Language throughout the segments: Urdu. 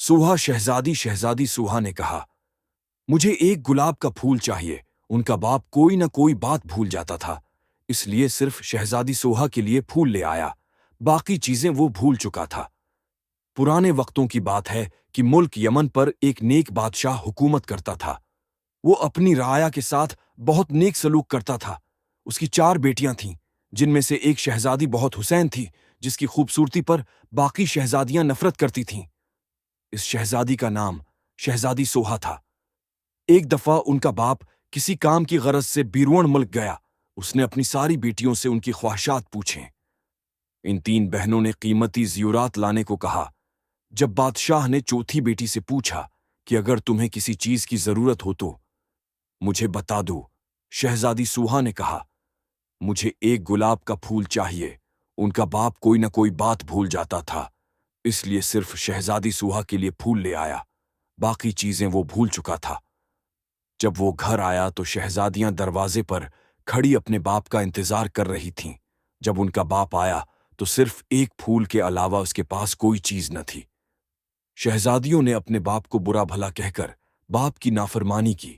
سوہا شہزادی سوہا نے کہا، مجھے ایک گلاب کا پھول چاہیے۔ ان کا باپ کوئی نہ کوئی بات بھول جاتا تھا، اس لیے صرف شہزادی سوہا کے لیے پھول لے آیا، باقی چیزیں وہ بھول چکا تھا۔ پرانے وقتوں کی بات ہے کہ ملک یمن پر ایک نیک بادشاہ حکومت کرتا تھا۔ وہ اپنی رعایا کے ساتھ بہت نیک سلوک کرتا تھا۔ اس کی 4 بیٹیاں تھیں، جن میں سے ایک شہزادی بہت حسین تھی، جس کی خوبصورتی پر باقی شہزادیاں نفرت کرتی تھیں۔ اس شہزادی کا نام شہزادی سوہا تھا۔ ایک دفعہ ان کا باپ کسی کام کی غرض سے بیرون ملک گیا۔ اس نے اپنی ساری بیٹیوں سے ان کی خواہشات پوچھیں۔ ان 3 بہنوں نے قیمتی زیورات لانے کو کہا۔ جب بادشاہ نے چوتھی بیٹی سے پوچھا کہ اگر تمہیں کسی چیز کی ضرورت ہو تو مجھے بتا دو، شہزادی سوہا نے کہا، مجھے ایک گلاب کا پھول چاہیے۔ ان کا باپ کوئی نہ کوئی بات بھول جاتا تھا، اس لیے صرف شہزادی سوہا کے لیے پھول لے آیا، باقی چیزیں وہ بھول چکا تھا۔ جب وہ گھر آیا تو شہزادیاں دروازے پر کھڑی اپنے باپ کا انتظار کر رہی تھیں۔ جب ان کا باپ آیا تو صرف ایک پھول کے علاوہ اس کے پاس کوئی چیز نہ تھی۔ شہزادیوں نے اپنے باپ کو برا بھلا کہہ کر باپ کی نافرمانی کی۔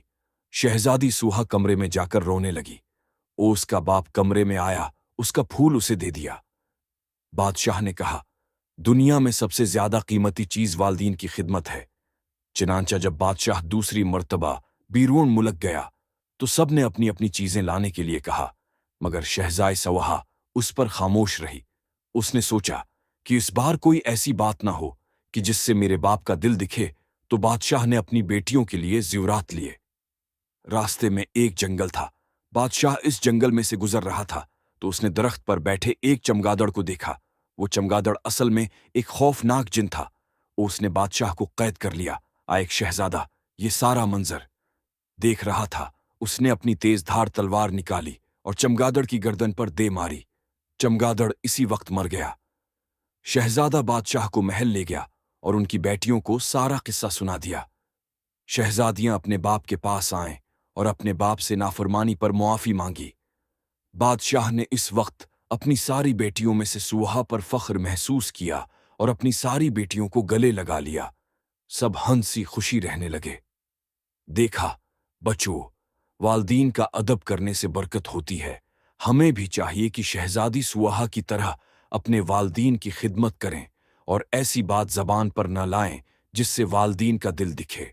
شہزادی سوہا کمرے میں جا کر رونے لگی۔ اس کا باپ کمرے میں آیا، اس کا پھول اسے دے دیا۔ بادشاہ نے کہا، دنیا میں سب سے زیادہ قیمتی چیز والدین کی خدمت ہے۔ چنانچہ جب بادشاہ دوسری مرتبہ بیرون ملک گیا تو سب نے اپنی اپنی چیزیں لانے کے لیے کہا، مگر شہزائے سوہا اس پر خاموش رہی۔ اس نے سوچا کہ اس بار کوئی ایسی بات نہ ہو کہ جس سے میرے باپ کا دل دکھے، تو بادشاہ نے اپنی بیٹیوں کے لیے زیورات لیے۔ راستے میں ایک جنگل تھا۔ بادشاہ اس جنگل میں سے گزر رہا تھا تو اس نے درخت پر بیٹھے ایک چمگادڑ کو دیکھا۔ وہ چمگادڑ اصل میں ایک خوفناک جن تھا۔ اس نے بادشاہ کو قید کر لیا۔ ایک شہزادہ یہ سارا منظر دیکھ رہا تھا۔ اس نے اپنی تیز دھار تلوار نکالی اور چمگادڑ کی گردن پر دے ماری۔ چمگادڑ اسی وقت مر گیا۔ شہزادہ بادشاہ کو محل لے گیا اور ان کی بیٹیوں کو سارا قصہ سنا دیا۔ شہزادیاں اپنے باپ کے پاس آئیں اور اپنے باپ سے نافرمانی پر معافی مانگی۔ بادشاہ نے اس وقت اپنی ساری بیٹیوں میں سے سوہا پر فخر محسوس کیا اور اپنی ساری بیٹیوں کو گلے لگا لیا۔ سب ہنسی خوشی رہنے لگے۔ دیکھا بچو، والدین کا ادب کرنے سے برکت ہوتی ہے۔ ہمیں بھی چاہیے کہ شہزادی سوہا کی طرح اپنے والدین کی خدمت کریں اور ایسی بات زبان پر نہ لائیں جس سے والدین کا دل دکھے۔